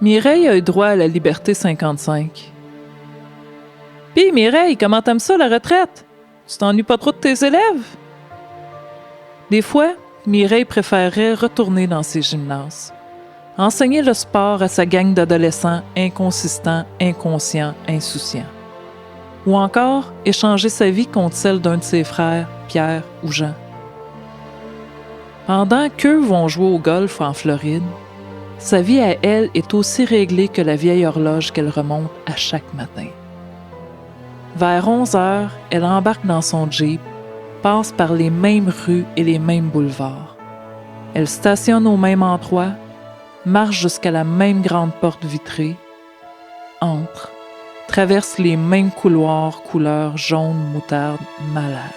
Mireille a eu droit à la liberté 55. « Pis, Mireille, comment t'aimes ça, la retraite? Tu t'ennuies pas trop de tes élèves? » Des fois, Mireille préférerait retourner dans ses gymnases, enseigner le sport à sa gang d'adolescents inconsistants, inconscients, insouciants. Ou encore échanger sa vie contre celle d'un de ses frères, Pierre ou Jean. Pendant qu'eux vont jouer au golf en Floride, sa vie à elle est aussi réglée que la vieille horloge qu'elle remonte à chaque matin. Vers 11 heures, elle embarque dans son Jeep, passe par les mêmes rues et les mêmes boulevards. Elle stationne au même endroit, marche jusqu'à la même grande porte vitrée, entre, traverse les mêmes couloirs couleur jaune moutarde malade.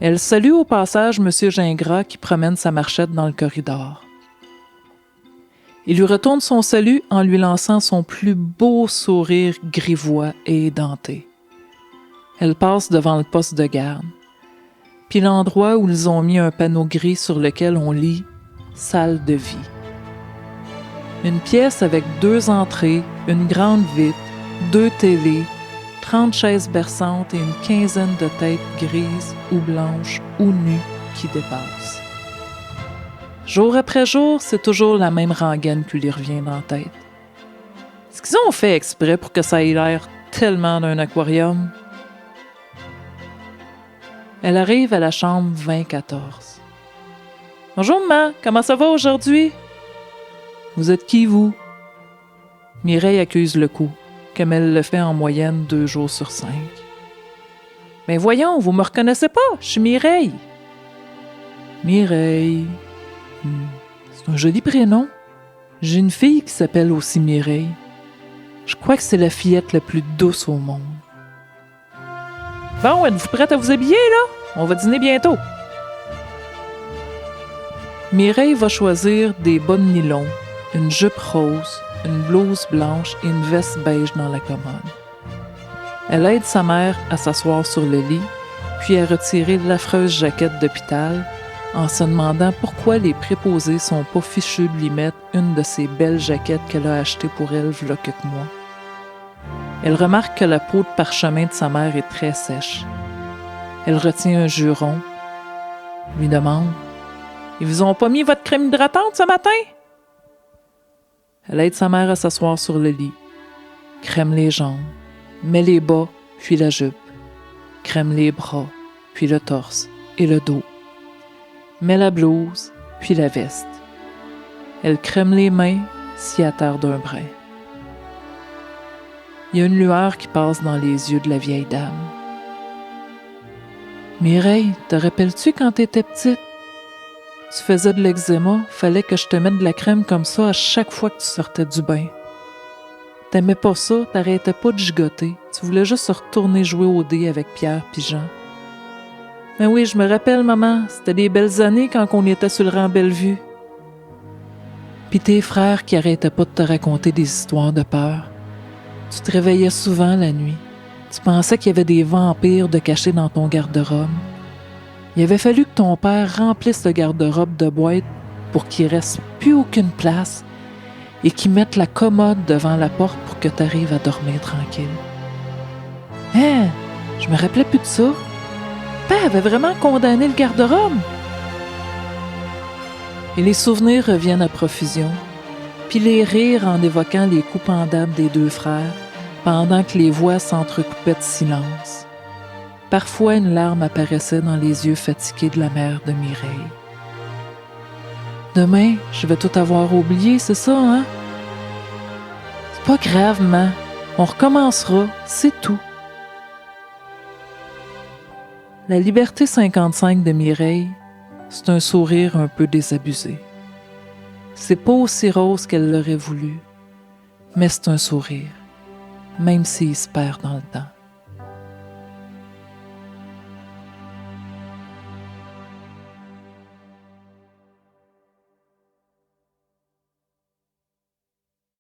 Elle salue au passage M. Gingras qui promène sa marchette dans le corridor. Il lui retourne son salut en lui lançant son plus beau sourire grivois et édenté. Elle passe devant le poste de garde, puis l'endroit où ils ont mis un panneau gris sur lequel on lit « Salle de vie ». Une pièce avec 2 entrées, une grande vitre, 2 télés, 30 chaises berçantes et une quinzaine de têtes grises ou blanches ou nues qui dépassent. Jour après jour, c'est toujours la même rengaine qui lui revient dans la tête. Est-ce qu'ils ont fait exprès pour que ça ait l'air tellement d'un aquarium? Elle arrive à la chambre 2014. « Bonjour, maman, comment ça va aujourd'hui? »« Vous êtes qui, vous? » Mireille accuse le coup, comme elle le fait en moyenne 2 jours sur 5. « Mais voyons, vous me reconnaissez pas, je suis Mireille. »« Mireille. C'est un joli prénom. J'ai une fille qui s'appelle aussi Mireille. Je crois que c'est la fillette la plus douce au monde. » « Bon, êtes-vous prête à vous habiller, là? On va dîner bientôt. » Mireille va choisir des bas de nylon, une jupe rose, une blouse blanche et une veste beige dans la commode. Elle aide sa mère à s'asseoir sur le lit, puis à retirer l'affreuse jaquette d'hôpital en se demandant pourquoi les préposés sont pas fichus de lui mettre une de ces belles jaquettes qu'elle a achetées pour elle v'là quelques mois. Elle remarque que la peau de parchemin de sa mère est très sèche. Elle retient un juron, lui demande « Ils vous ont pas mis votre crème hydratante ce matin? » Elle aide sa mère à s'asseoir sur le lit, crème les jambes, met les bas, puis la jupe, crème les bras, puis le torse et le dos, met la blouse, puis la veste. Elle crème les mains, s'y attarde un brin. Il y a une lueur qui passe dans les yeux de la vieille dame. « Mireille, te rappelles-tu quand t'étais petite? Tu faisais de l'eczéma, fallait que je te mette de la crème comme ça à chaque fois que tu sortais du bain. T'aimais pas ça, t'arrêtais pas de gigoter, tu voulais juste retourner jouer au dé avec Pierre pis Jean. Mais oui, je me rappelle, maman, c'était des belles années quand on était sur le rang Bellevue. Pis tes frères qui arrêtaient pas de te raconter des histoires de peur. Tu te réveillais souvent la nuit. Tu pensais qu'il y avait des vampires de cachés dans ton garde-robe. Il avait fallu que ton père remplisse le garde-robe de boîtes pour qu'il reste plus aucune place et qu'il mette la commode devant la porte pour que tu arrives à dormir tranquille. Hein? Je me rappelais plus de ça. Père avait vraiment condamné le garde-robe. Et les souvenirs reviennent à profusion, puis les rires en évoquant les coups pendables des 2 frères, pendant que les voix s'entrecoupaient de silence. Parfois, une larme apparaissait dans les yeux fatigués de la mère de Mireille. « Demain, je vais tout avoir oublié, c'est ça, hein? »« C'est pas grave, maman. On recommencera, c'est tout. » La liberté 55 de Mireille, c'est un sourire un peu désabusé. C'est pas aussi rose qu'elle l'aurait voulu, mais c'est un sourire, même s'il se perd dans le temps.